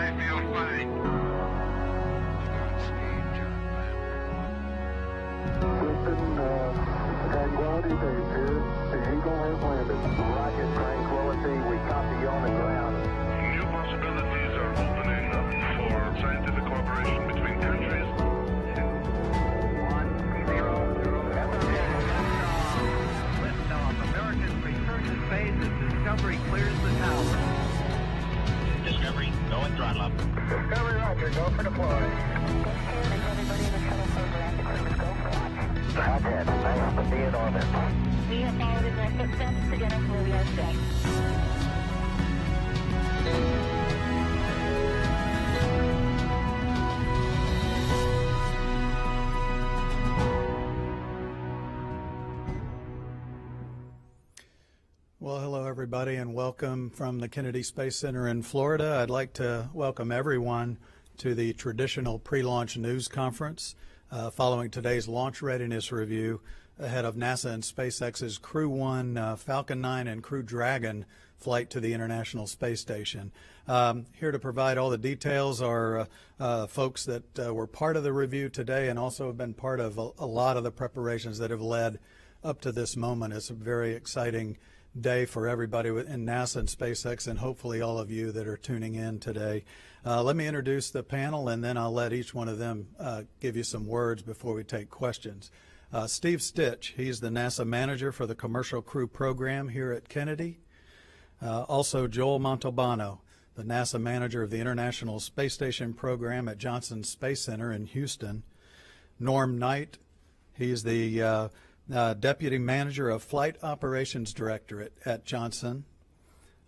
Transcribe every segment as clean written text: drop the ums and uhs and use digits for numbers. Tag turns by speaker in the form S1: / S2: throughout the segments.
S1: I feel fine.
S2: Tranquility Base here. The Eagle has landed. Rocket Tranquility, we copy on the ground.
S1: New possibilities are opening up for scientific cooperation between countries.
S3: 1-0. Liftoff. American return to space as Discovery clears the tower.
S4: Discovery, go and throttle up.
S2: Discovery Roger, go for deploy.
S5: Everybody in the shuttle program, the crew is go for launch.
S2: Roger, nice to be in orbit.
S5: We have followed in their footsteps to get us where we are today.
S6: Well, hello, everybody, and welcome from the Kennedy Space Center in Florida. I'd like to welcome everyone to the traditional pre-launch news conference following today's launch readiness review ahead of NASA and SpaceX's Crew 1 Falcon 9 and Crew Dragon flight to the International Space Station. Here to provide all the details are folks that were part of the review today and also have been part of a lot of the preparations that have led up to this moment. It's a very exciting day for everybody in NASA and SpaceX, and hopefully all of you that are tuning in today. Let me introduce the panel, and then I'll let each one of them give you some words before we take questions. Steve Stitch, he's the NASA manager for the Commercial Crew Program here at Kennedy. Also Joel Montalbano, the NASA manager of the International Space Station Program at Johnson Space Center in Houston. Norm Knight, he's the Deputy Manager of Flight Operations Directorate at Johnson.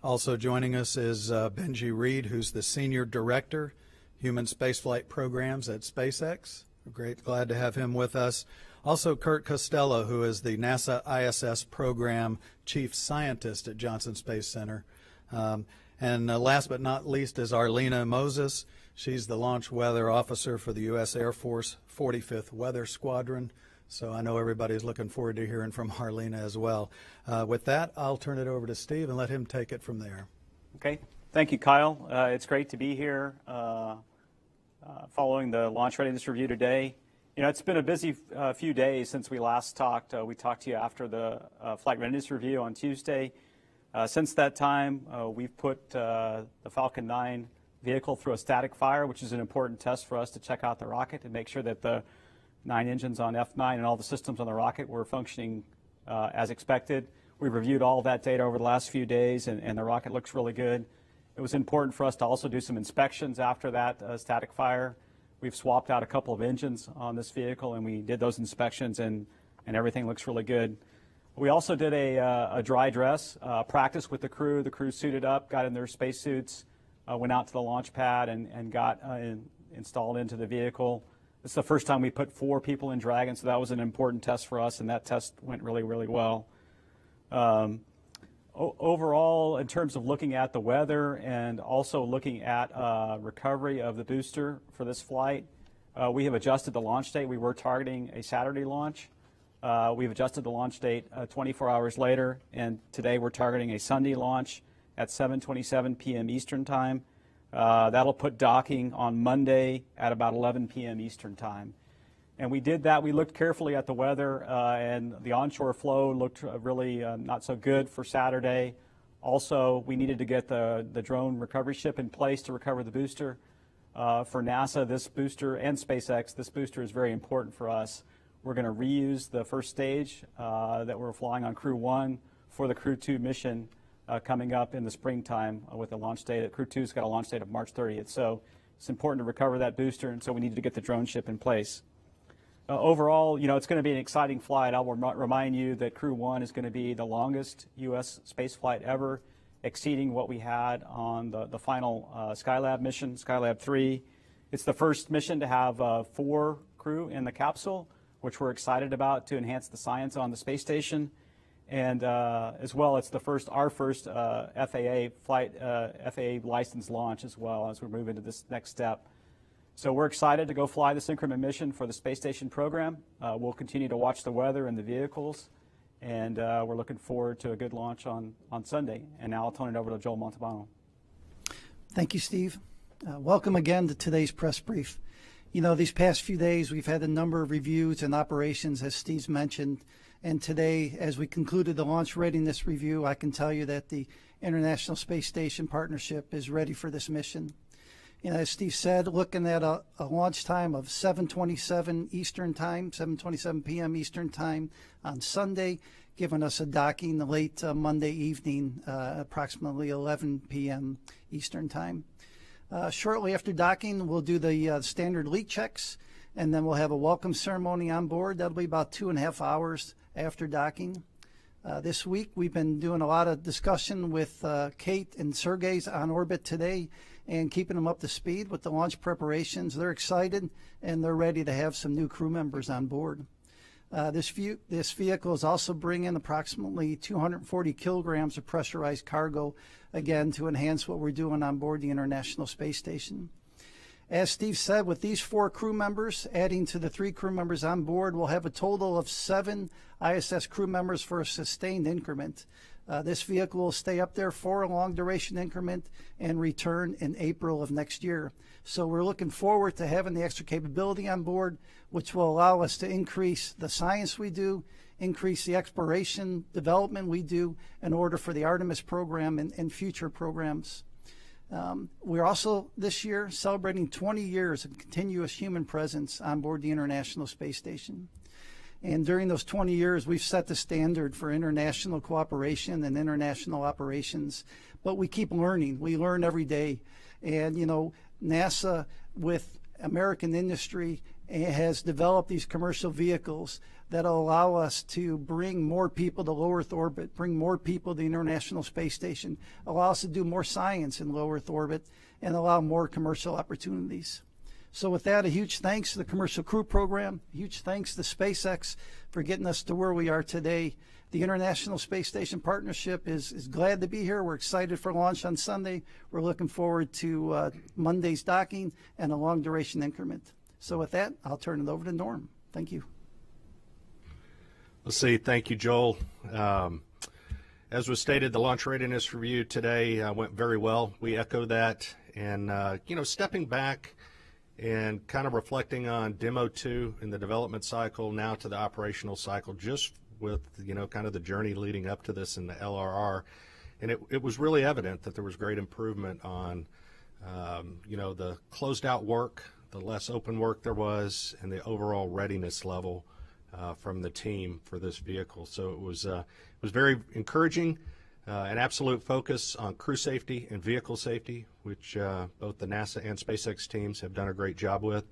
S6: Also joining us is Benji Reed, who's the Senior Director, Human Spaceflight Programs at SpaceX. We're glad to have him with us. Also Kurt Costello, who is the NASA ISS Program Chief Scientist at Johnson Space Center. And last but not least is Arlena Moses. She's the Launch Weather Officer for the U.S. Air Force 45th Weather Squadron. So I know everybody's looking forward to hearing from Harlena as well. With that, I'll turn it over to Steve and let him take it from there.
S7: Okay. Thank you, Kyle. It's great to be here following the launch readiness review today. You know, it's been a busy few days since we last talked. We talked to you after the flight readiness review on Tuesday. Since that time, we've put the Falcon 9 vehicle through a static fire, which is an important test for us to check out the rocket and make sure that the 9 engines on F9 and all the systems on the rocket were functioning as expected. We've reviewed all that data over the last few days, and the rocket looks really good. It was important for us to also do some inspections after that static fire. We've swapped out a couple of engines on this vehicle, and we did those inspections, and everything looks really good. We also did a dry dress practice with the crew. The crew suited up, got in their spacesuits, went out to the launch pad, and got installed into the vehicle. It's the first time we put 4 people in Dragon, so that was an important test for us, and that test went really, really well. Overall, in terms of looking at the weather and also looking at recovery of the booster for this flight, we have adjusted the launch date. We were targeting a Saturday launch. We've adjusted the launch date 24 hours later, and today we're targeting a Sunday launch at 7:27 p.m. Eastern Time. That'll put docking on Monday at about 11 p.m. Eastern Time. And we did that. We looked carefully at the weather, and the onshore flow looked really not so good for Saturday. Also, we needed to get the drone recovery ship in place to recover the booster. For NASA, this booster, and SpaceX, this booster is very important for us. We're going to reuse the first stage that we're flying on Crew 1 for the Crew 2 mission coming up in the springtime with the launch date. Crew 2's got a launch date of March 30th. So it's important to recover that booster, and so we needed to get the drone ship in place. Overall, you know, it's going to be an exciting flight. I will remind you that Crew 1 is going to be the longest U.S. space flight ever, exceeding what we had on the final Skylab mission, Skylab 3. It's the first mission to have 4 crew in the capsule, which we're excited about to enhance the science on the space station. And as well, it's our first FAA licensed launch as well as we move into this next step. So we're excited to go fly this increment mission for the space station program. We'll continue to watch the weather and the vehicles, and we're looking forward to a good launch on Sunday. And now I'll turn it over to Joel Montalbano.
S8: Thank you, Steve. Welcome again to today's press brief. You know, these past few days we've had a number of reviews and operations, as Steve's mentioned, and today, as we concluded the launch readiness review, I can tell you that the International Space Station Partnership is ready for this mission. You know, as Steve said, looking at a launch time of 7:27 Eastern Time, 7:27 p.m. Eastern Time on Sunday, giving us a docking late Monday evening, approximately 11 p.m. Eastern Time. Shortly after docking, we'll do the standard leak checks, and then we'll have a welcome ceremony on board. That'll be about 2.5 hours after docking. This week, we've been doing a lot of discussion with Kate and Sergey's on orbit today and keeping them up to speed with the launch preparations. They're excited, and they're ready to have some new crew members on board. This vehicle is also bringing approximately 240 kilograms of pressurized cargo, again, to enhance what we're doing on board the International Space Station. As Steve said, with these 4 crew members, adding to the 3 crew members on board, we'll have a total of 7 ISS crew members for a sustained increment. This vehicle will stay up there for a long duration increment and return in April of next year. So we're looking forward to having the extra capability on board, which will allow us to increase the science we do, increase the exploration development we do in order for the Artemis program and future programs. We're also this year celebrating 20 years of continuous human presence on board the International Space Station. And during those 20 years, we've set the standard for international cooperation and international operations. But we keep learning. We learn every day. And, you know, NASA, with American industry, has developed these commercial vehicles that allow us to bring more people to low Earth orbit, bring more people to the International Space Station, allow us to do more science in low Earth orbit, and allow more commercial opportunities. So with that, a huge thanks to the Commercial Crew Program, a huge thanks to SpaceX for getting us to where we are today. The International Space Station Partnership is glad to be here. We're excited for launch on Sunday. We're looking forward to Monday's docking and a long duration increment. So with that, I'll turn it over to Norm. Thank you.
S9: Let's see. Thank you, Joel. As was stated, the launch readiness review today went very well. We echo that. And, you know, stepping back and kind of reflecting on Demo 2 in the development cycle, now to the operational cycle, just with, you know, kind of the journey leading up to this in the LRR. And it was really evident that there was great improvement on, you know, the closed out work, the less open work there was, and the overall readiness level from the team for this vehicle. So it was very encouraging, an absolute focus on crew safety and vehicle safety, which both the NASA and SpaceX teams have done a great job with,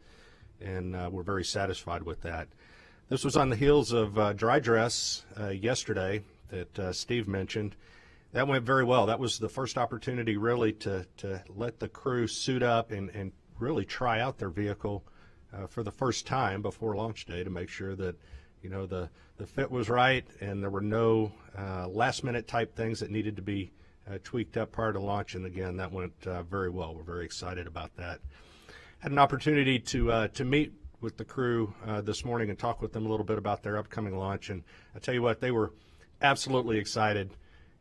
S9: and we're very satisfied with that. This was on the heels of dry dress yesterday that Steve mentioned. That went very well. That was the first opportunity really to let the crew suit up and really try out their vehicle for the first time before launch day to make sure that, you know, the fit was right and there were no last minute type things that needed to be tweaked up prior to launch. And again, that went very well. We're very excited about that. Had an opportunity to meet with the crew this morning and talk with them a little bit about their upcoming launch. And I tell you what, they were absolutely excited.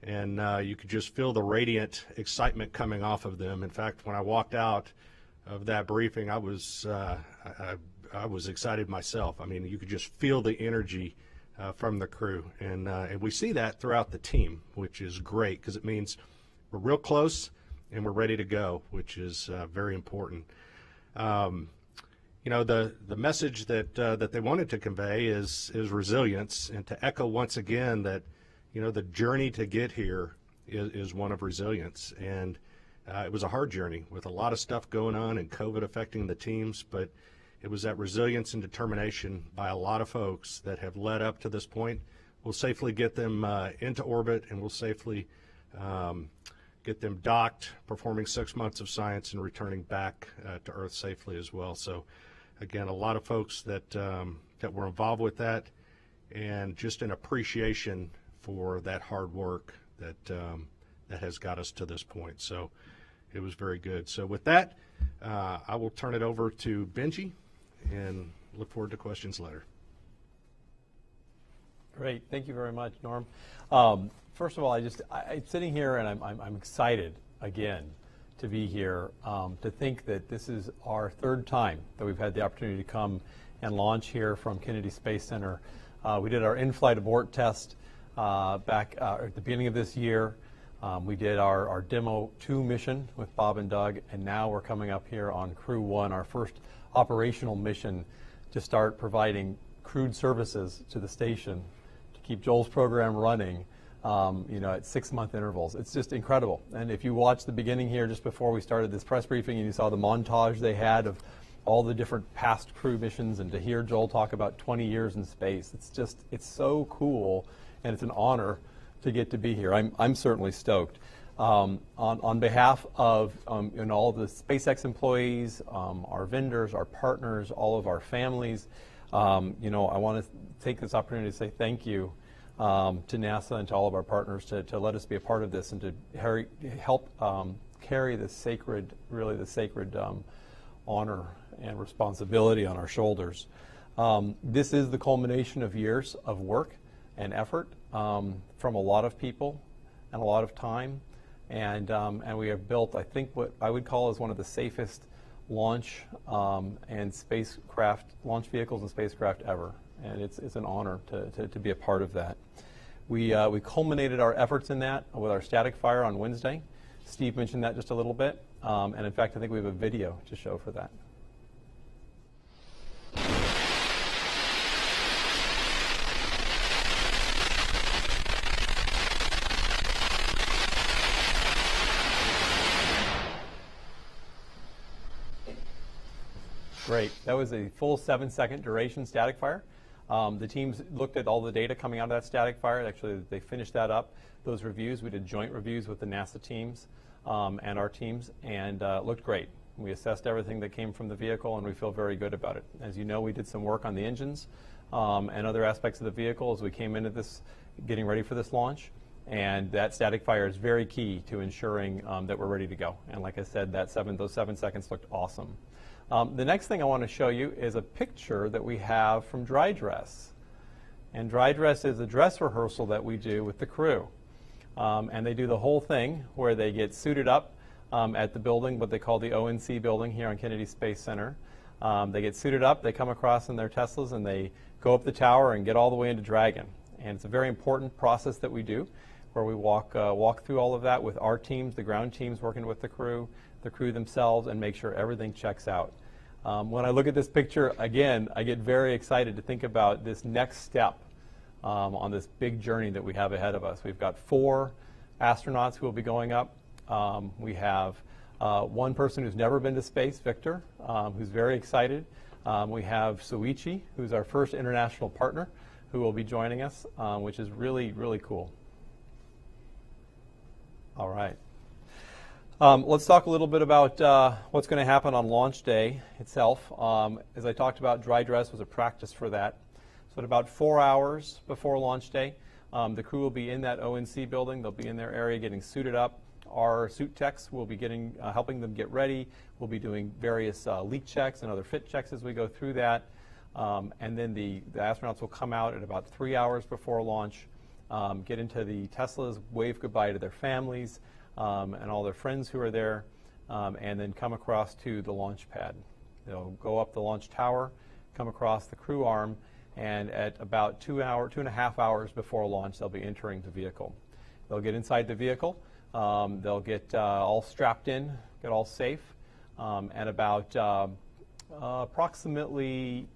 S9: And you could just feel the radiant excitement coming off of them. In fact, when I walked out of that briefing, I was excited myself. I mean, you could just feel the energy from the crew, and we see that throughout the team, which is great because it means we're real close and we're ready to go, which is very important. You know, the message that they wanted to convey is resilience, and to echo once again that, you know, the journey to get here is one of resilience. And it was a hard journey with a lot of stuff going on and COVID affecting the teams, but it was that resilience and determination by a lot of folks that have led up to this point. We'll safely get them into orbit, and we'll safely get them docked, performing 6 months of science and returning back to Earth safely as well. So again, a lot of folks that were involved with that, and just an appreciation for that hard work that has got us to this point. So it was very good. So with that, I will turn it over to Benji and look forward to questions later.
S10: Great. Thank you very much, Norm. First of all, I'm sitting here and I'm excited again to be here. To think that this is our third time that we've had the opportunity to come and launch here from Kennedy Space Center. We did our in-flight abort test back at the beginning of this year. We did our Demo 2 mission with Bob and Doug, and now we're coming up here on Crew 1, our first operational mission to start providing crewed services to the station to keep Joel's program running, at 6-month intervals. It's just incredible. And if you watch the beginning here just before we started this press briefing and you saw the montage they had of all the different past crew missions, and to hear Joel talk about 20 years in space, it's so cool, and it's an honor to get to be here. I'm certainly stoked. On behalf of all the SpaceX employees, our vendors, our partners, all of our families, I want to take this opportunity to say thank you to NASA and to all of our partners to let us be a part of this and to help carry this sacred honor and responsibility on our shoulders. This is the culmination of years of work and effort from a lot of people and a lot of time, and we have built, I think, what I would call is one of the safest launch vehicles and spacecraft ever, and it's an honor to be a part of that. We culminated our efforts in that with our static fire on Wednesday. Steve mentioned that just a little bit, and in fact I think we have a video to show for that. Great. That was a full 7-second duration static fire. The teams looked at all the data coming out of that static fire. Actually, they finished that up. Those reviews, we did joint reviews with the NASA teams and our teams, and looked great. We assessed everything that came from the vehicle, and we feel very good about it. As you know, we did some work on the engines and other aspects of the vehicle as we came into this, getting ready for this launch. And that static fire is very key to ensuring that we're ready to go. And like I said, those 7 seconds looked awesome. The next thing I want to show you is a picture that we have from dry dress. And dry dress is a dress rehearsal that we do with the crew. And they do the whole thing where they get suited up at the building, what they call the ONC building here on Kennedy Space Center. They get suited up, they come across in their Teslas, and they go up the tower and get all the way into Dragon. And it's a very important process that we do, where we walk through all of that with our teams, the ground teams working with the crew themselves, and make sure everything checks out. When I look at this picture, again, I get very excited to think about this next step on this big journey that we have ahead of us. We've got 4 astronauts who will be going up. We have one person who's never been to space, Victor, who's very excited. We have Soichi, who's our first international partner, who will be joining us, which is really, really cool. All right. Let's talk a little bit about what's going to happen on launch day itself. As I talked about, dry dress was a practice for that. So at about 4 hours before launch day, the crew will be in that ONC building. They'll be in their area getting suited up. Our suit techs will be helping them get ready. We'll be doing various leak checks and other fit checks as we go through that. And then the astronauts will come out at about 3 hours before launch, get into the Teslas, wave goodbye to their families, and all their friends who are there, and then come across to the launch pad. They'll go up the launch tower, come across the crew arm, and at about 2.5 hours before launch, they'll be entering the vehicle. They'll get inside the vehicle. They'll get all strapped in, get all safe, and about approximately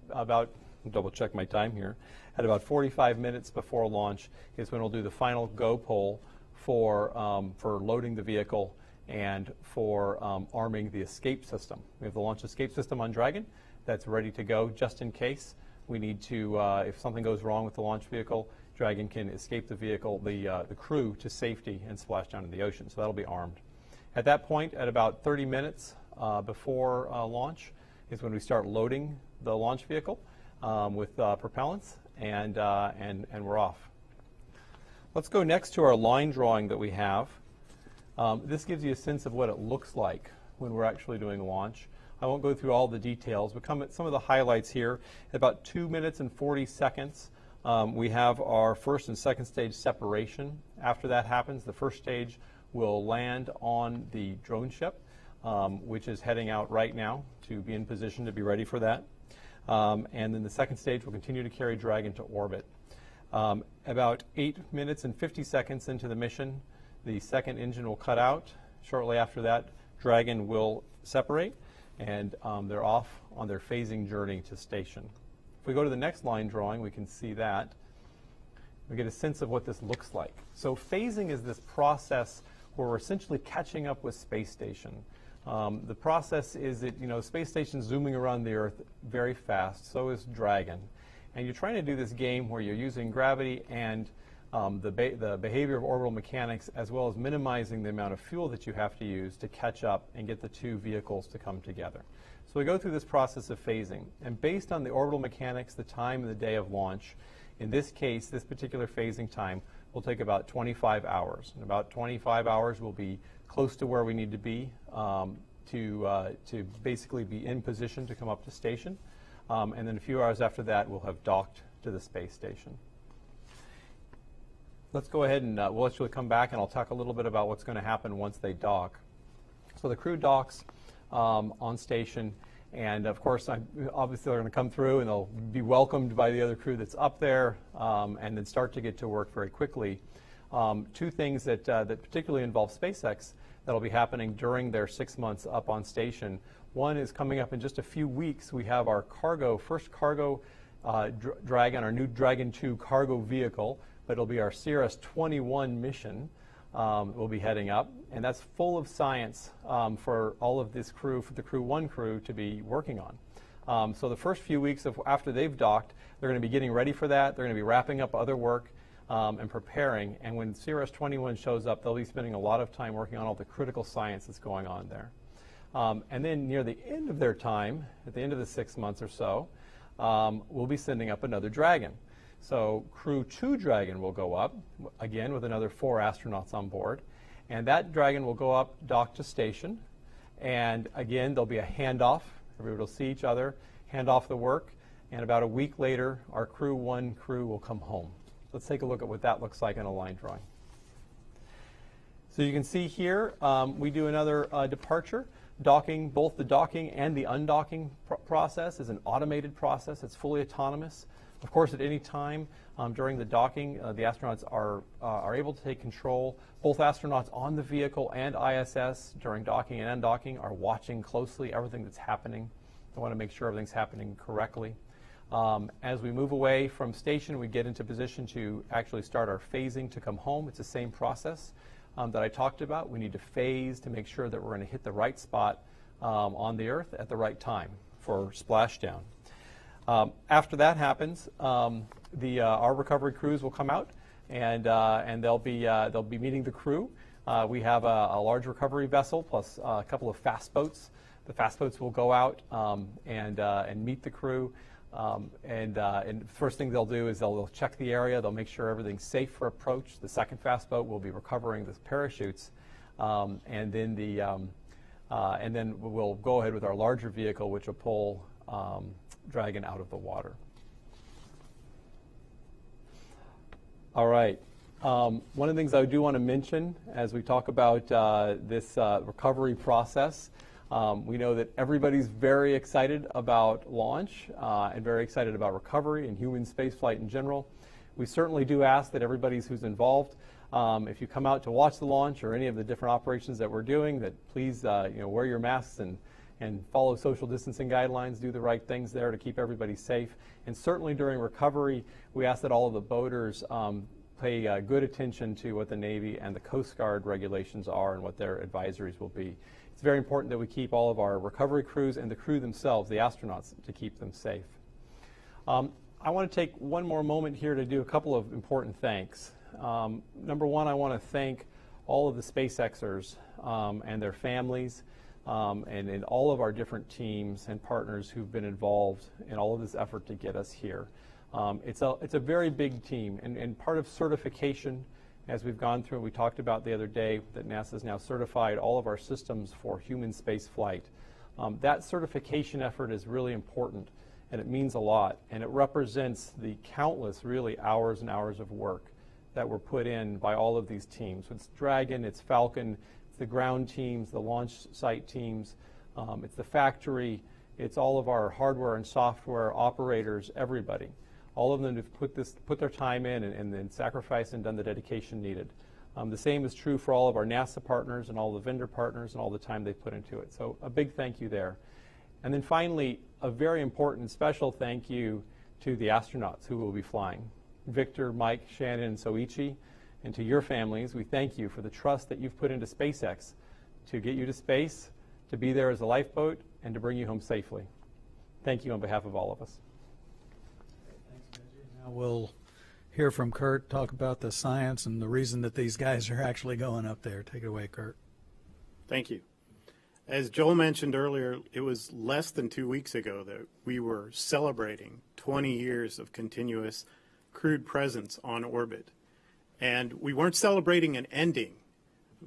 S10: double check my time here, at about 45 minutes before launch is when we'll do the final go pull for loading the vehicle and for arming the escape system. We have the launch escape system on Dragon that's ready to go just in case we need to, if something goes wrong with the launch vehicle, Dragon can escape the vehicle, the crew to safety and splash down in the ocean. So that'll be armed. At that point, at about 30 minutes before launch is when we start loading the launch vehicle with propellants, and we're off. Let's go next to our line drawing that we have. This gives you a sense of what it looks like when we're actually doing launch. I won't go through all the details, but come at some of the highlights here. At about 2 minutes and 40 seconds, we have our first and second stage separation. After that happens, the first stage will land on the drone ship, which is heading out right now to be in position to be ready for that. And then the second stage will continue to carry Dragon to orbit. About 8 minutes and 50 seconds into the mission, the second engine will cut out. Shortly after that, Dragon will separate, and they're off on their phasing journey to station. If we go to the next line drawing, we can see that. We get a sense of what this looks like. So phasing is this process where we're essentially catching up with space station. The process is that, space station's zooming around the Earth very fast, so is Dragon. And you're trying to do this game where you're using gravity and the behavior of orbital mechanics, as well as minimizing the amount of fuel that you have to use to catch up and get the two vehicles to come together. So we go through this process of phasing, and based on the orbital mechanics, the time and the day of launch, in this case, this particular phasing time will take about 25 hours. And about 25 hours will be close to where we need to be to basically be in position to come up to station. And then a few hours after that, we'll have docked to the space station. Let's go ahead and we'll actually come back and I'll talk a little bit about what's going to happen once they dock. So the crew docks on station, and of course, obviously they're going to come through and they'll be welcomed by the other crew that's up there, and then start to get to work very quickly. Two things that particularly involve SpaceX that'll be happening during their 6 months up on station. One is coming up in just a few weeks. We have our first cargo Dragon, our new Dragon 2 cargo vehicle, but it'll be our CRS-21 mission. We'll be heading up, and that's full of science for all of this crew, for the Crew 1 crew to be working on. So the first few weeks after they've docked, they're going to be getting ready for that. They're going to be wrapping up other work and preparing. And when CRS-21 shows up, they'll be spending a lot of time working on all the critical science that's going on there. And then near the end of their time, at the end of the 6 months or so, we'll be sending up another Dragon. So Crew 2 Dragon will go up, again with another 4 astronauts on board. And that Dragon will go up, dock to station. And again, there'll be a handoff. Everybody will see each other, hand off the work. And about a week later, our Crew 1 crew will come home. Let's take a look at what that looks like in a line drawing. So you can see here, we do another departure. Docking, both the docking and the undocking process is an automated process. It's fully autonomous. Of course, at any time during the docking, the astronauts are able to take control. Both astronauts on the vehicle and ISS during docking and undocking are watching closely everything that's happening. They want to make sure everything's happening correctly. As we move away from station, we get into position to actually start our phasing to come home. It's the same process that I talked about. We need to phase to make sure that we're going to hit the right spot on the Earth at the right time for splashdown. After that happens, our recovery crews will come out, and they'll be meeting the crew. We have a large recovery vessel plus a couple of fast boats. The fast boats will go out and meet the crew. And first thing they'll do is they'll check the area. They'll make sure everything's safe for approach. The second fast boat will be recovering the parachutes, and then we'll go ahead with our larger vehicle, which will pull Dragon out of the water. All right. One of the things I do want to mention as we talk about this recovery process, we know that everybody's very excited about launch and very excited about recovery and human spaceflight in general. We certainly do ask that everybody who's involved, if you come out to watch the launch or any of the different operations that we're doing, that please wear your masks and follow social distancing guidelines, do the right things there to keep everybody safe. And certainly during recovery, we ask that all of the boaters pay good attention to what the Navy and the Coast Guard regulations are and what their advisories will be. It's very important that we keep all of our recovery crews and the crew themselves, the astronauts, to keep them safe. I want to take one more moment here to do a couple of important thanks. Number one, I want to thank all of the SpaceXers and their families, and all of our different teams and partners who've been involved in all of this effort to get us here. It's a very big team, and part of certification, as we've gone through, we talked about the other day that NASA has now certified all of our systems for human space flight. That certification effort is really important, and it means a lot, and it represents the countless, really, hours and hours of work that were put in by all of these teams. It's Dragon, it's Falcon, it's the ground teams, the launch site teams, it's the factory, it's all of our hardware and software operators, everybody. All of them have put their time in and then sacrificed and done the dedication needed. The same is true for all of our NASA partners and all the vendor partners and all the time they've put into it. So a big thank you there. And then finally, a very important special thank you to the astronauts who will be flying. Victor, Mike, Shannon, and Soichi, and to your families, we thank you for the trust that you've put into SpaceX to get you to space, to be there as a lifeboat, and to bring you home safely. Thank you on behalf of all of us.
S6: Thanks, Benji. Now we'll hear from Kurt, talk about the science and the reason that these guys are actually going up there. Take it away, Kurt.
S11: Thank you. As Joel mentioned earlier, it was less than 2 weeks ago that we were celebrating 20 years of continuous crewed presence on orbit. And we weren't celebrating an ending,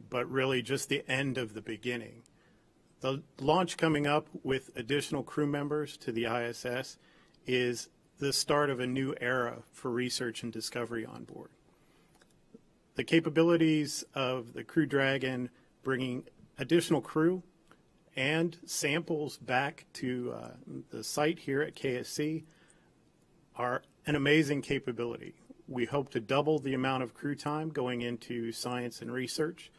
S11: but really just the end of the beginning. The launch coming up with additional crew members to the ISS is the start of a new era for research and discovery on board. The capabilities of the Crew Dragon bringing additional crew and samples back to the site here at KSC are an amazing capability. We hope to double the amount of crew time going into science and research.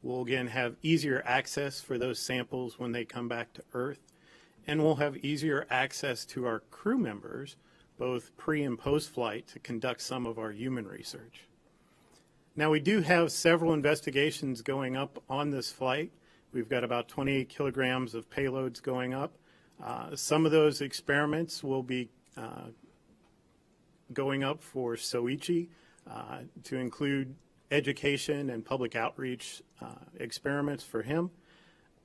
S11: We'll again have easier access for those samples when they come back to Earth, and we'll have easier access to our crew members both pre and post flight to conduct some of our human research. Now we do have several investigations going up on this flight. We've got about 28 kilograms of payloads going up. Some of those experiments will be going up for Soichi to include education and public outreach experiments for him.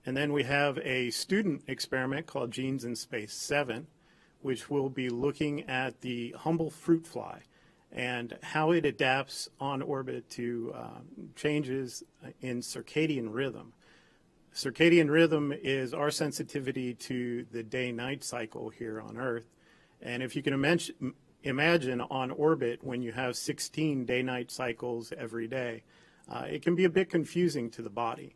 S11: And then we have a student experiment called Genes in Space 7, which will be looking at the humble fruit fly and how it adapts on orbit to changes in circadian rhythm. Circadian rhythm is our sensitivity to the day-night cycle here on Earth. And if you can imagine on orbit when you have 16 day-night cycles every day, it can be a bit confusing to the body.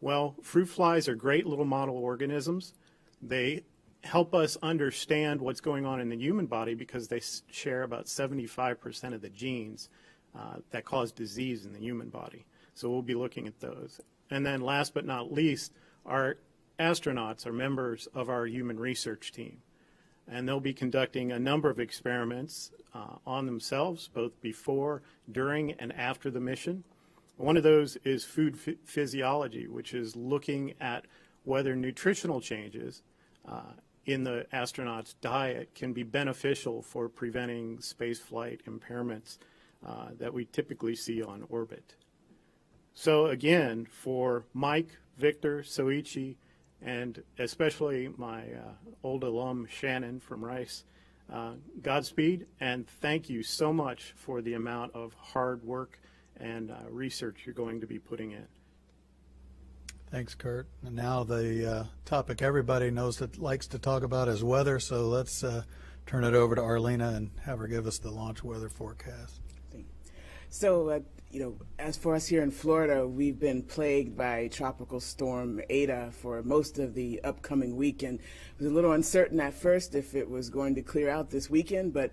S11: Well, fruit flies are great little model organisms. They help us understand what's going on in the human body because they share about 75% of the genes that cause disease in the human body. So we'll be looking at those. And then last but not least, our astronauts are members of our human research team. And they'll be conducting a number of experiments on themselves, both before, during, and after the mission. One of those is food physiology, which is looking at whether nutritional changes in the astronaut's diet can be beneficial for preventing spaceflight impairments that we typically see on orbit. So again, for Mike, Victor, Soichi, and especially my old alum Shannon from Rice, Godspeed, and thank you so much for the amount of hard work and research you're going to be putting in.
S6: Thanks, Kurt. And now the topic everybody knows that likes to talk about is weather, so let's turn it over to Arlena and have her give us the launch weather forecast.
S12: So, as for us here in Florida, we've been plagued by Tropical Storm Eta for most of the upcoming weekend. It was a little uncertain at first if it was going to clear out this weekend, but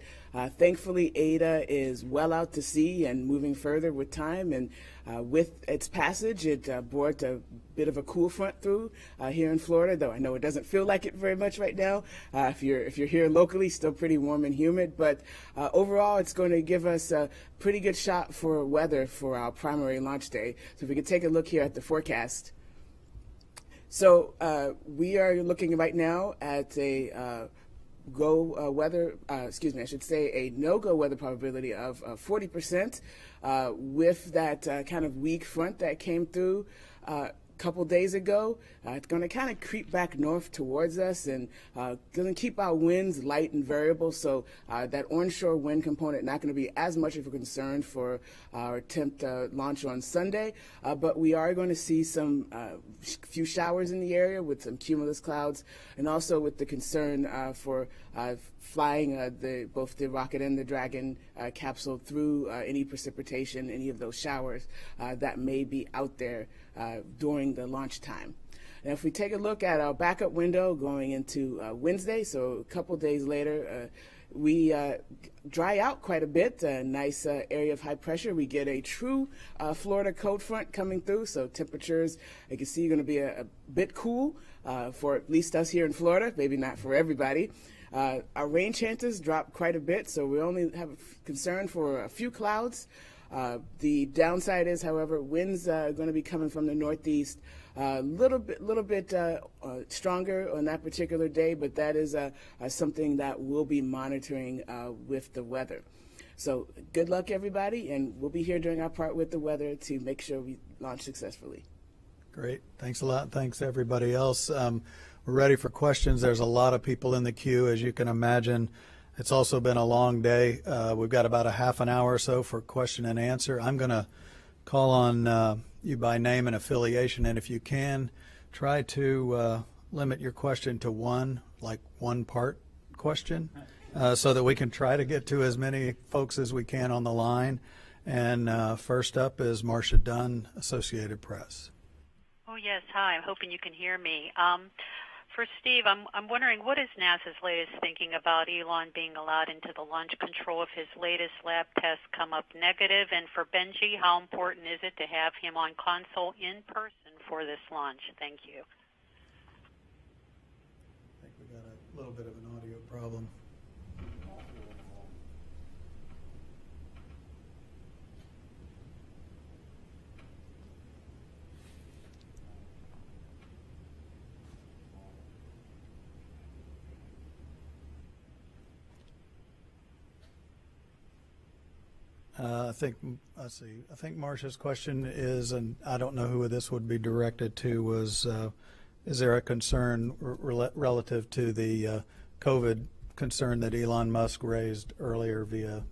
S12: thankfully Eta is well out to sea and moving further with time. And with its passage, it brought a bit of a cool front through here in Florida, though I know it doesn't feel like it very much right now. If you're here locally, still pretty warm and humid, but overall it's going to give us a pretty good shot for weather for our primary launch day. So if we could take a look here at the forecast. So we are looking right now at a no-go weather probability of 40% with that kind of weak front that came through. couple days ago. It's going to kind of creep back north towards us and going to keep our winds light and variable. So that onshore wind component not going to be as much of a concern for our attempt launch on Sunday. But we are going to see some few showers in the area with some cumulus clouds, and also with the concern for flying both the rocket and the Dragon capsule through any precipitation, any of those showers that may be out there during the launch time. Now, if we take a look at our backup window going into Wednesday, so a couple days later, we dry out quite a bit, a nice area of high pressure. We get a true Florida cold front coming through, so temperatures, you can see, are going to be a bit cool for at least us here in Florida, maybe not for everybody. Our rain chances drop quite a bit, so we only have a concern for a few clouds. The downside is, however, winds are going to be coming from the northeast a little bit stronger on that particular day, but that is something that we'll be monitoring with the weather. So good luck, everybody, and we'll be here doing our part with the weather to make sure we launch successfully.
S6: Great. Thanks a lot. Thanks, everybody else. We're ready for questions. There's a lot of people in the queue, as you can imagine. It's also been a long day. We've got about a half an hour or so for question and answer. I'm going to call on you by name and affiliation, and if you can, try to limit your question to one part question, so that we can try to get to as many folks as we can on the line. And first up is Marcia Dunn, Associated Press.
S13: Oh, yes. Hi. I'm hoping you can hear me. For Steve, I'm wondering, what is NASA's latest thinking about Elon being allowed into the launch control if his latest lab tests come up negative? And for Benji, how important is it to have him on console in person for this launch? Thank you.
S6: I think we got a little bit of an audio problem. I think Marcia's question is, and I don't know who this would be directed to, was is there a concern relative to the COVID concern that Elon Musk raised earlier via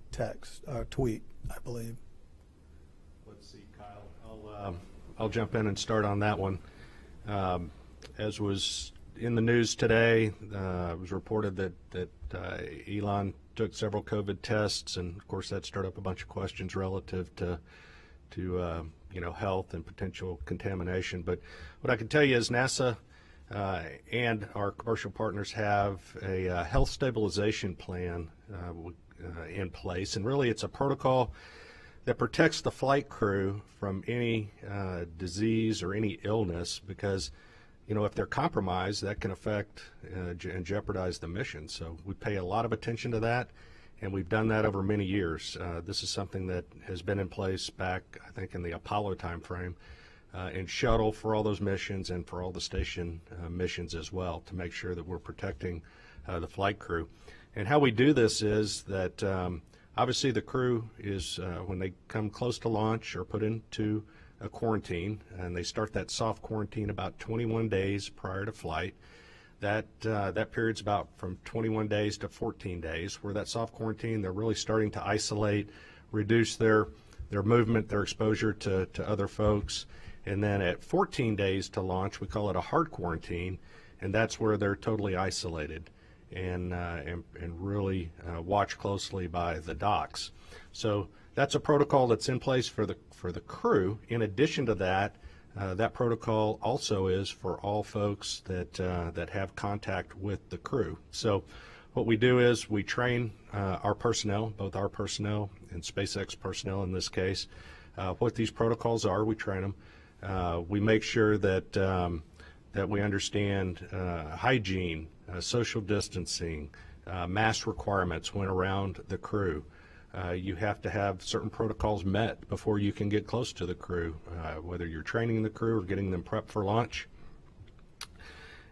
S6: tweet, I believe.
S9: Let's see, Kyle. I'll jump in and start on that one. As was in the news today, it was reported that Elon took several COVID tests, and of course that stirred up a bunch of questions relative to health and potential contamination. But what I can tell you is NASA and our commercial partners have a health stabilization plan in place, and really it's a protocol that protects the flight crew from any disease or any illness, because if they're compromised, that can affect and jeopardize the mission. So we pay a lot of attention to that, and we've done that over many years. This is something that has been in place back, I think, in the Apollo timeframe, in Shuttle for all those missions and for all the station missions as well, to make sure that we're protecting the flight crew. And how we do this is that obviously the crew is, when they come close to launch, are put into a quarantine, and they start that soft quarantine about 21 days prior to flight. That period's about from 21 days to 14 days, where that soft quarantine, they're really starting to isolate, reduce their movement, their exposure to other folks. And then at 14 days to launch, we call it a hard quarantine, and that's where they're totally isolated and really watched closely by the docs. So that's a protocol that's in place for the crew. In addition to that, that protocol also is for all folks that have contact with the crew. So what we do is we train our personnel, both our personnel and SpaceX personnel in this case, what these protocols are. We train them. We make sure that we understand hygiene, social distancing, mask requirements when around the crew. You have to have certain protocols met before you can get close to the crew, whether you're training the crew or getting them prepped for launch.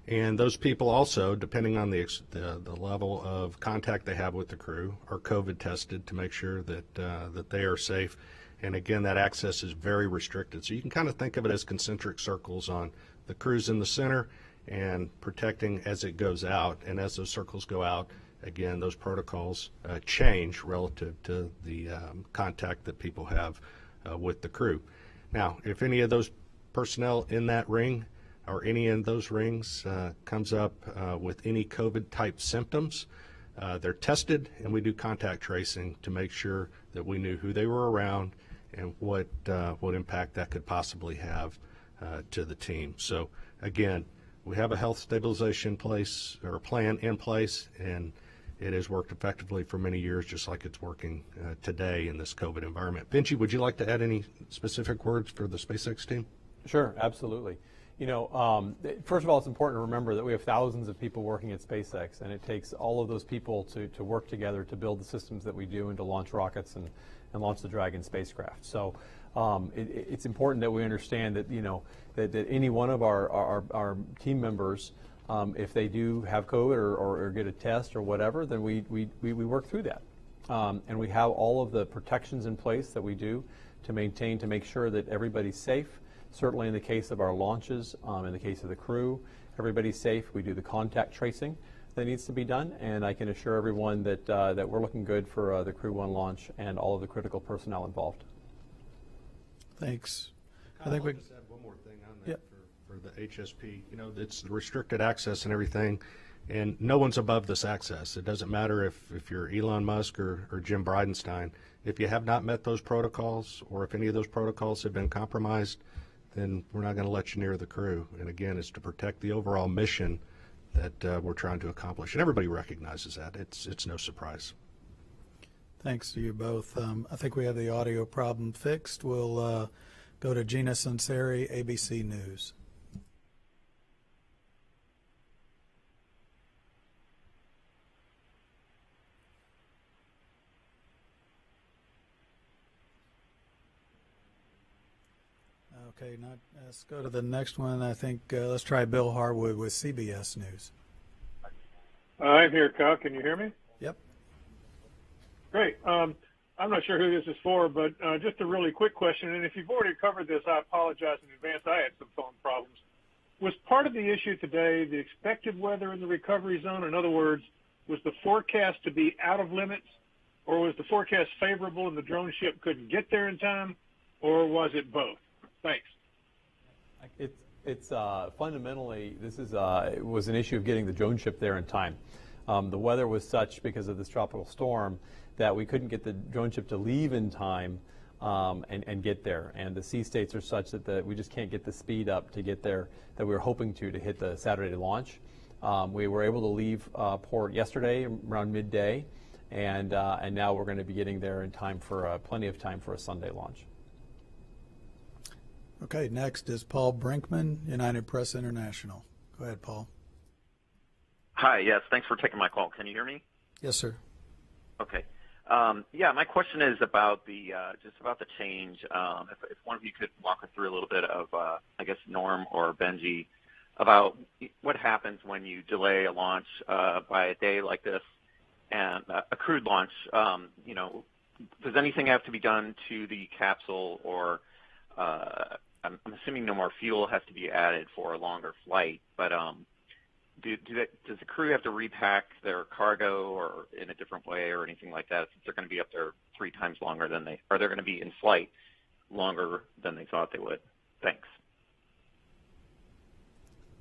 S9: And those people also, depending on the level of contact they have with the crew, are COVID tested to make sure that they are safe And again, that access is very restricted. So you can kind of think of it as concentric circles on the crews in the center and protecting as it goes out. And as those circles go out, again, those protocols change relative to the contact that people have with the crew. Now, if any of those personnel in that ring or any of those rings comes up with any COVID-type symptoms, they're tested, and we do contact tracing to make sure that we knew who they were around and what impact that could possibly have to the team. So again, we have a health stabilization plan in place, and it has worked effectively for many years, just like it's working today in this COVID environment. Benji, would you like to add any specific words for the SpaceX team?
S10: Sure, absolutely. You know, first of all, it's important to remember that we have thousands of people working at SpaceX, and it takes all of those people to work together to build the systems that we do and to launch rockets and launch the Dragon spacecraft. So it's important that we understand that, you know, that any one of our team members, if they do have COVID or get a test or whatever, then we work through that. And we have all of the protections in place that we do to make sure that everybody's safe. Certainly in the case of our launches, in the case of the crew, everybody's safe. We do the contact tracing that needs to be done, and I can assure everyone that that we're looking good for the Crew 1 launch and all of the critical personnel involved.
S6: Thanks.
S9: I think we just add one more thing on that for the HSP. You know, it's restricted access and everything, and no one's above this access. It doesn't matter if you're Elon Musk or Jim Bridenstine. If you have not met those protocols, or if any of those protocols have been compromised, then we're not going to let you near the crew. And again, it's to protect the overall mission that we're trying to accomplish. And everybody recognizes that. It's no surprise.
S6: Thanks to you both. I think we have the audio problem fixed. We'll go to Gina Sunseri, ABC News. Okay, let's go to the next one. I think let's try Bill Harwood with CBS News.
S14: I'm here, Kyle. Can you hear me?
S6: Yep.
S14: Great. I'm not sure who this is for, but just a really quick question. And if you've already covered this, I apologize in advance. I had some phone problems. Was part of the issue today the expected weather in the recovery zone? In other words, was the forecast to be out of limits, or was the forecast favorable and the drone ship couldn't get there in time, or was it both? Thanks.
S10: It's fundamentally, this is it was an issue of getting the drone ship there in time. The weather was such because of this tropical storm that we couldn't get the drone ship to leave in time and get there. And the sea states are such that we just can't get the speed up to get there that we were hoping to hit the Saturday launch. We were able to leave port yesterday around midday, and now we're going to be getting there in time for plenty of time for a Sunday launch.
S6: Okay, next is Paul Brinkman, United Press International. Go ahead, Paul.
S15: Hi, yes, thanks for taking my call. Can you hear me?
S6: Yes, sir.
S15: Okay. Yeah, my question is about the just about the change. If one of you could walk us through a little bit of, I guess, Norm or Benji, about what happens when you delay a launch by a day like this and a crewed launch. You know, does anything have to be done to the capsule, or I'm assuming no more fuel has to be added for a longer flight, but does the crew have to repack their cargo or in a different way or anything like that, since they're going to be up there 3 times longer than they're going to be in flight longer than they thought they would? Thanks.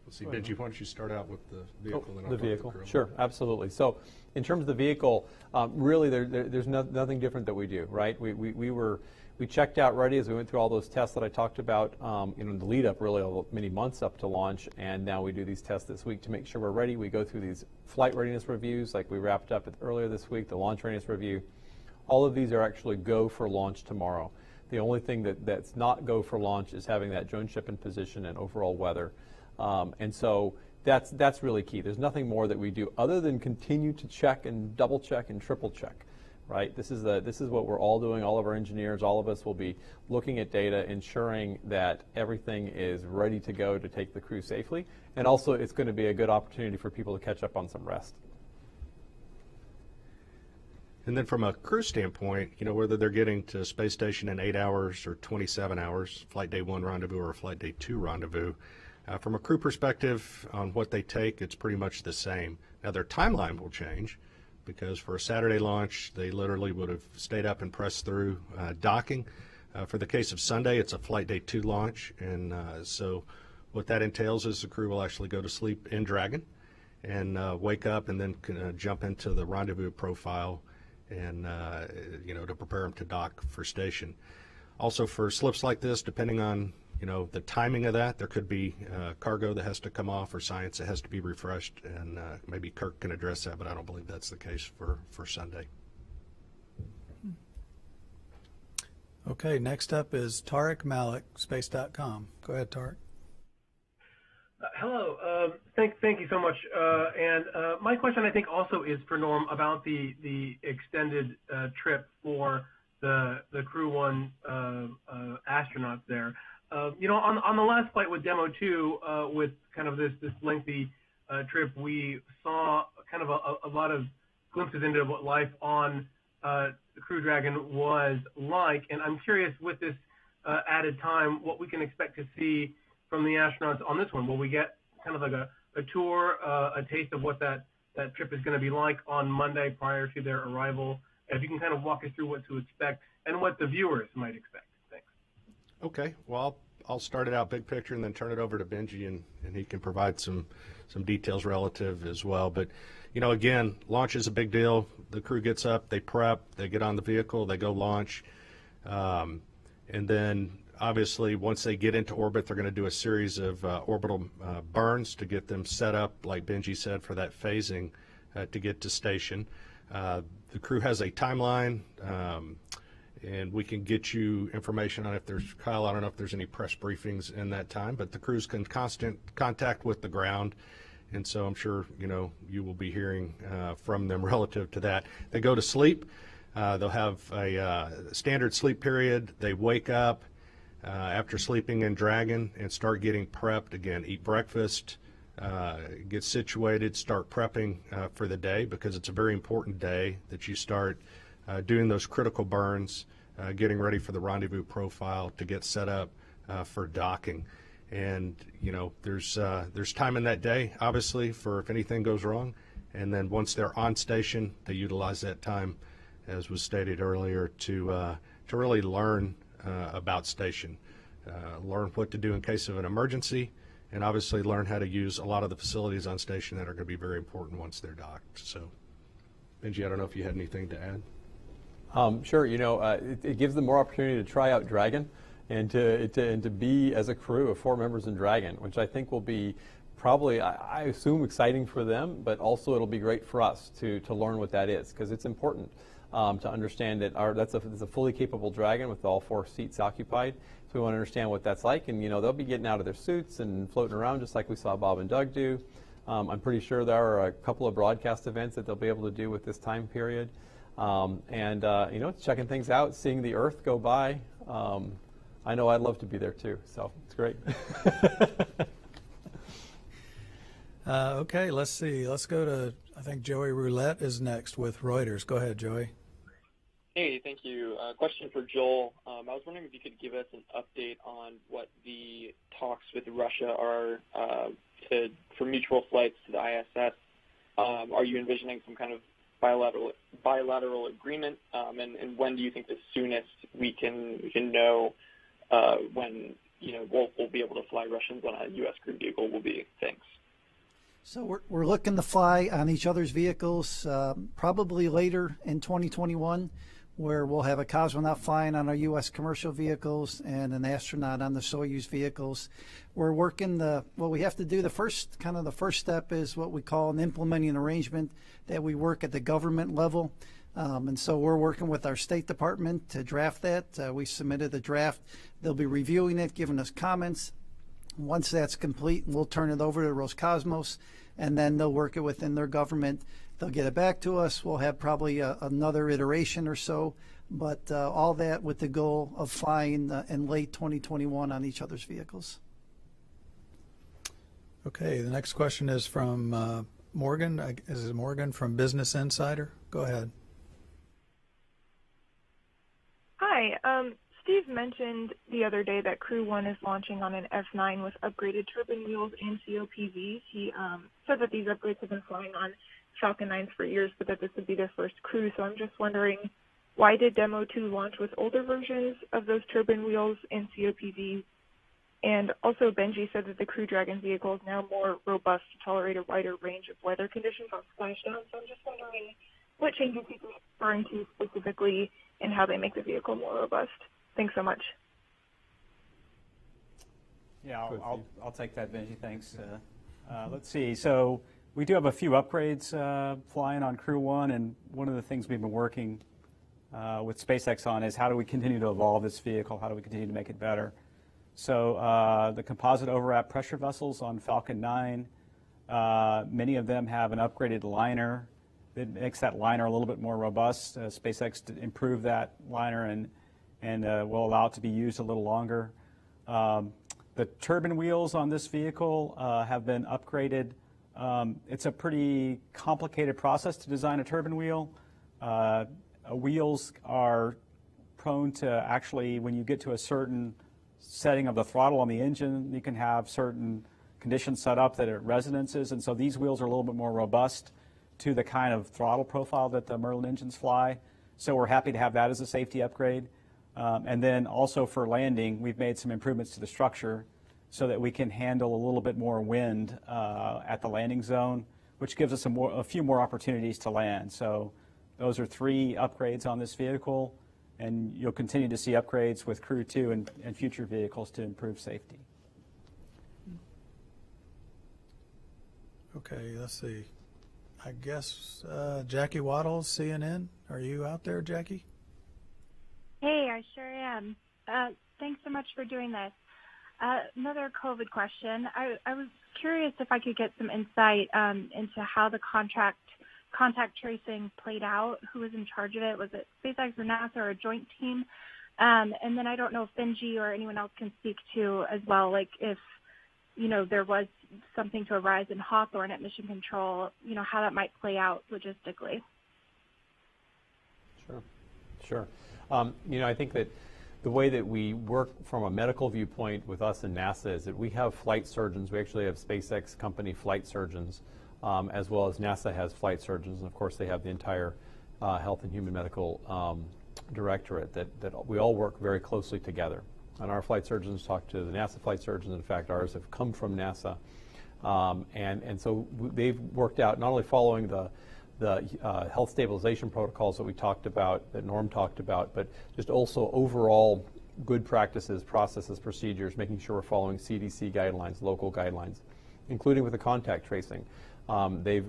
S9: Let's see, Benji, why don't you start out with the vehicle?
S10: The vehicle, sure, absolutely. So in terms of the vehicle, really there's nothing different that we do, right? We checked out ready as we went through all those tests that I talked about in the lead up, really many months up to launch, and now we do these tests this week to make sure we're ready. We go through these flight readiness reviews like we wrapped up earlier this week, the launch readiness review. All of these are actually go for launch tomorrow. The only thing that's not go for launch is having that drone ship in position and overall weather. And so that's really key. There's nothing more that we do other than continue to check and double check and triple check. Right? This is what we're all doing. All of our engineers, all of us will be looking at data, ensuring that everything is ready to go to take the crew safely. And also, it's going to be a good opportunity for people to catch up on some rest.
S9: And then from a crew standpoint, whether they're getting to space station in 8 hours or 27 hours, flight day 1 rendezvous or flight day 2 rendezvous, from a crew perspective on what they take, it's pretty much the same. Now their timeline will change because for a Saturday launch, they literally would have stayed up and pressed through docking. For the case of Sunday, it's a flight day 2 launch, and so what that entails is the crew will actually go to sleep in Dragon and wake up and then jump into the rendezvous profile and to prepare them to dock for station. Also for slips like this, depending on the timing of that, there could be cargo that has to come off or science that has to be refreshed, and maybe Kirk can address that, but I don't believe that's the case for Sunday.
S6: Okay, next up is Tariq Malik, space.com. Go ahead, Tariq.
S16: Hello. Thank you so much. And my question, I think, also is for Norm about the extended trip for the Crew 1 astronauts there. On the last flight with Demo 2, with kind of this lengthy trip, we saw kind of a lot of glimpses into what life on the Crew Dragon was like. And I'm curious, with this added time, what we can expect to see from the astronauts on this one. Will we get kind of like a tour, a taste of what that trip is going to be like on Monday prior to their arrival? If you can kind of walk us through what to expect and what the viewers might expect. Thanks.
S9: Okay. Well, I'll start it out big picture and then turn it over to Benji, and he can provide some details relative as well. But, again, launch is a big deal. The crew gets up, they prep, they get on the vehicle, they go launch. And then, obviously, once they get into orbit, they're going to do a series of orbital burns to get them set up, like Benji said, for that phasing to get to station. The crew has a timeline, and we can get you information on if there's, Kyle, I don't know if there's any press briefings in that time, but the crew's in constant contact with the ground, and so I'm sure, you will be hearing from them relative to that. They go to sleep. They'll have a standard sleep period. They wake up after sleeping in Dragon and start getting prepped again, eat breakfast, get situated, start prepping for the day, because it's a very important day that you start doing those critical burns, getting ready for the rendezvous profile to get set up for docking. And there's time in that day, obviously, for if anything goes wrong. And then once they're on station, they utilize that time, as was stated earlier, to really learn about station, learn what to do in case of an emergency, and obviously learn how to use a lot of the facilities on station that are going to be very important once they're docked. So, Benji, I don't know if you had anything to add.
S10: Sure. It gives them more opportunity to try out Dragon and to be, as a crew of 4 members in Dragon, which I think will be probably, I assume, exciting for them, but also it'll be great for us to learn what that is, because it's important to understand that it's a fully capable Dragon with all 4 seats occupied. So we want to understand what that's like, and they'll be getting out of their suits and floating around just like we saw Bob and Doug do. I'm pretty sure there are a couple of broadcast events that they'll be able to do with this time period. It's checking things out, seeing the Earth go by. I know I'd love to be there too, so it's great.
S6: Okay, let's see. Let's go to, I think Joey Roulette is next with Reuters. Go ahead, Joey.
S17: Hey, thank you. Question for Joel. I was wondering if you could give us an update on what the talks with Russia are for mutual flights to the ISS. Are you envisioning some kind of bilateral agreement, and when do you think the soonest we can know when we'll be able to fly Russians on a U.S. crewed vehicle will be? Thanks.
S8: So we're looking to fly on each other's vehicles probably later in 2021, where we'll have a cosmonaut flying on our U.S. commercial vehicles and an astronaut on the Soyuz vehicles. We're working what we have to do, the first step is what we call an implementing arrangement that we work at the government level. And so we're working with our State Department to draft that. We submitted a draft. They'll be reviewing it, giving us comments. Once that's complete, we'll turn it over to Roscosmos, and then they'll work it within their government. They'll get it back to us. We'll have probably another iteration or so, but all that with the goal of flying in late 2021 on each other's vehicles.
S6: Okay, the next question is from Morgan. Is it Morgan from Business Insider? Go ahead.
S18: Steve mentioned the other day that Crew 1 is launching on an F9 with upgraded turbine wheels and COPVs. He said that these upgrades have been flying on Falcon 9s for years, but that this would be their first crew. So I'm just wondering, why did Demo 2 launch with older versions of those turbine wheels and COPVs? And also, Benji said that the Crew Dragon vehicle is now more robust to tolerate a wider range of weather conditions on splashdown. So I'm just wondering what changes he's referring to specifically and how they make the vehicle more robust. Thanks so much.
S7: Yeah, I'll take that, Benji. Thanks. Let's see. So we do have a few upgrades flying on Crew 1, and one of the things we've been working with SpaceX on is how do we continue to evolve this vehicle? How do we continue to make it better? So the composite overwrap pressure vessels on Falcon 9, many of them have an upgraded liner that makes that liner a little bit more robust. SpaceX improved that liner and will allow it to be used a little longer. The turbine wheels on this vehicle have been upgraded. It's a pretty complicated process to design a turbine wheel. Wheels are prone to actually, when you get to a certain setting of the throttle on the engine, you can have certain conditions set up that are resonances, and so these wheels are a little bit more robust to the kind of throttle profile that the Merlin engines fly. So we're happy to have that as a safety upgrade. And then also for landing, we've made some improvements to the structure so that we can handle a little bit more wind at the landing zone, which gives us a few more opportunities to land. So those are 3 upgrades on this vehicle, and you'll continue to see upgrades with Crew 2 and future vehicles to improve safety.
S6: Okay, let's see. I guess Jackie Waddles, CNN. Are you out there, Jackie?
S19: Hey, I sure am. Thanks so much for doing this. Another COVID question. I was curious if I could get some insight into how the contact tracing played out. Who was in charge of it? Was it SpaceX or NASA or a joint team? And then I don't know if Benji or anyone else can speak to as well, like if there was something to arise in Hawthorne at Mission Control, how that might play out logistically.
S10: Sure. I think that the way that we work from a medical viewpoint with us and NASA is that we have flight surgeons. We actually have SpaceX company flight surgeons, as well as NASA has flight surgeons. And of course, they have the entire Health and Human Medical Directorate that we all work very closely together. And our flight surgeons talk to the NASA flight surgeons. In fact, ours have come from NASA. And so they've worked out not only following the health stabilization protocols that we talked about, that Norm talked about, but just also overall good practices, processes, procedures, making sure we're following CDC guidelines, local guidelines, including with the contact tracing.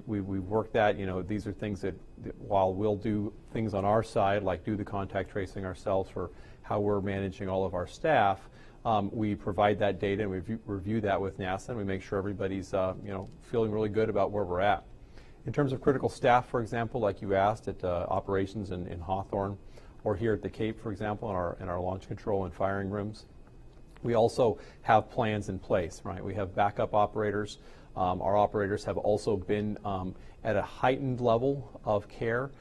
S10: We've worked that, these are things that while we'll do things on our side, like do the contact tracing ourselves for how we're managing all of our staff, we provide that data and we review that with NASA, and we make sure everybody's feeling really good about where we're at. In terms of critical staff, for example, like you asked, at operations in Hawthorne, or here at the Cape, for example, in our launch control and firing rooms, we also have plans in place, right? We have backup operators. Our operators have also been at a heightened level of care.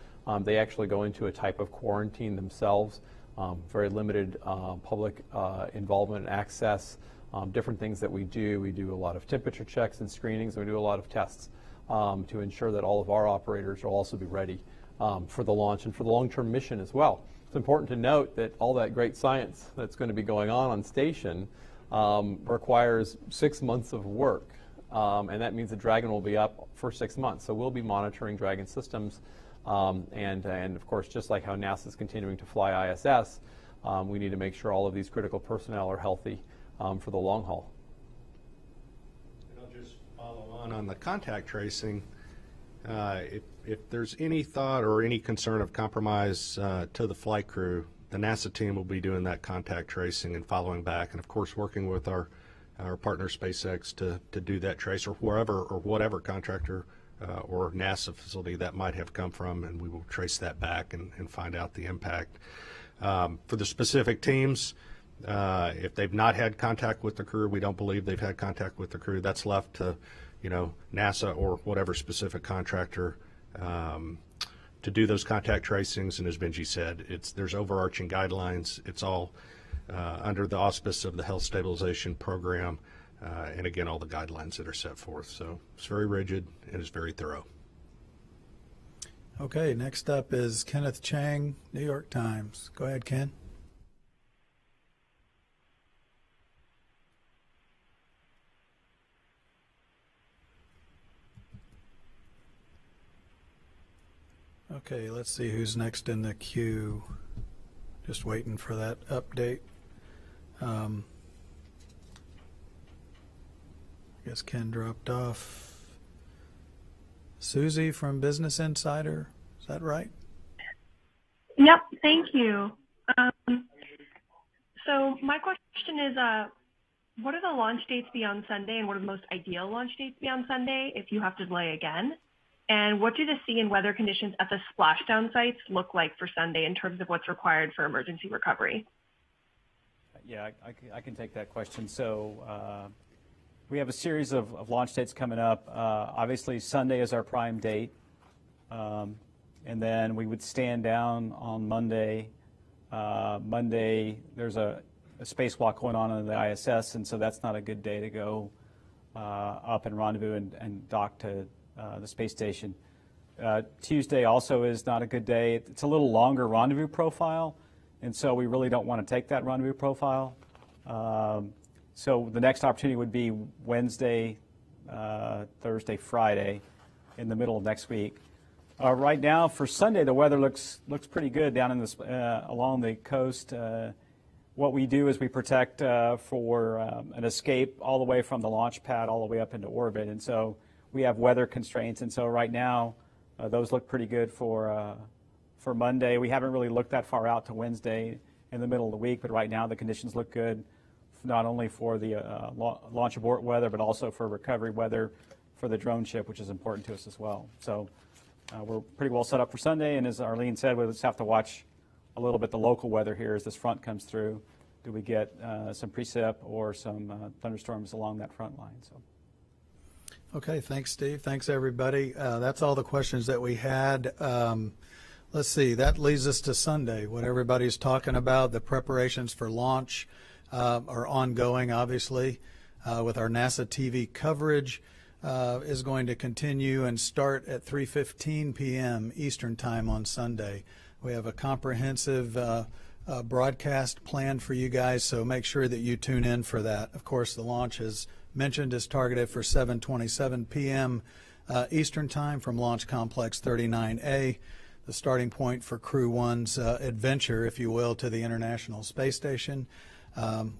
S10: They actually go into a type of quarantine themselves, very limited public involvement and access, different things that we do. We do a lot of temperature checks and screenings, and we do a lot of tests to ensure that all of our operators will also be ready for the launch and for the long-term mission as well. It's important to note that all that great science that's going to be going on station requires 6 months of work. And that means the Dragon will be up for 6 months. So we'll be monitoring Dragon systems. And of course, just like how NASA is continuing to fly ISS, we need to make sure all of these critical personnel are healthy for the long haul.
S9: And I'll just follow on the contact tracing. If there's any thought or any concern of compromise to the flight crew, the NASA team will be doing that contact tracing and following back, and of course working with our partner SpaceX to do that trace, or wherever or whatever contractor or NASA facility that might have come from, and we will trace that back and find out the impact. For the specific teams, if they've not had contact with the crew, we don't believe they've had contact with the crew. That's left to NASA or whatever specific contractor to do those contact tracings. And as Benji said, there's overarching guidelines. It's all under the auspice of the Health Stabilization Program, and again, all the guidelines that are set forth. So it's very rigid and it's very thorough.
S6: Okay, next up is Kenneth Chang, New York Times. Go ahead, Ken. Okay, let's see who's next in the queue. Just waiting for that update. I guess Ken dropped off. Susie from Business Insider, is that right?
S20: Yep, thank you. So my question is, what are the launch dates beyond Sunday, and what are the most ideal launch dates beyond Sunday if you have to delay again? And what do the sea and weather conditions at the splashdown sites look like for Sunday in terms of what's required for emergency recovery?
S7: Yeah, I can take that question. So we have a series of launch dates coming up. Obviously, Sunday is our prime date. And then we would stand down on Monday. Monday, there's a spacewalk going on in the ISS, and so that's not a good day to go up and rendezvous and dock to the space station. Tuesday also is not a good day. It's a little longer rendezvous profile, and so we really don't want to take that rendezvous profile. So the next opportunity would be Wednesday, Thursday, Friday, in the middle of next week. Right now, for Sunday, the weather looks pretty good down in along the coast. What we do is we protect for an escape all the way from the launch pad all the way up into orbit, and so we have weather constraints, and so right now those look pretty good for Monday. We haven't really looked that far out to Wednesday in the middle of the week, but right now the conditions look good, not only for the launch abort weather, but also for recovery weather for the drone ship, which is important to us as well. So we're pretty well set up for Sunday, and as Arlene said, we'll just have to watch a little bit the local weather here as this front comes through. Do we get some precip or some thunderstorms along that front line? So.
S6: Okay, thanks, Steve. Thanks, everybody. That's all the questions that we had. Let's see, that leads us to Sunday. What everybody's talking about, the preparations for launch are ongoing, obviously, with our NASA TV coverage is going to continue and start at 3:15 p.m. Eastern Time on Sunday. We have a comprehensive broadcast planned for you guys, so make sure that you tune in for that. Of course, the launch, as mentioned, is targeted for 7:27 p.m. Eastern Time from Launch Complex 39A, the starting point for Crew 1's adventure, if you will, to the International Space Station.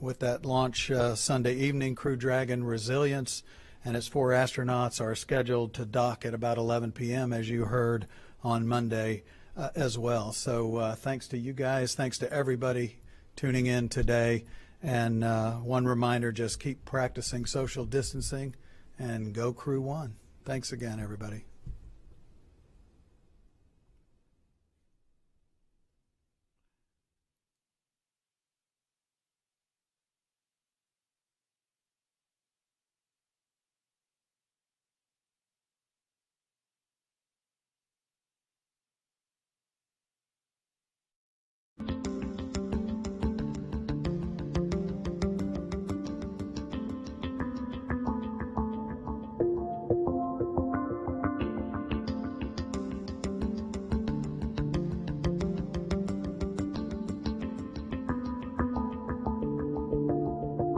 S6: With that launch Sunday evening, Crew Dragon Resilience and its 4 astronauts are scheduled to dock at about 11 p.m., as you heard on Monday as well. So thanks to you guys, thanks to everybody tuning in today. And one reminder, just keep practicing social distancing and go Crew 1. Thanks again, everybody.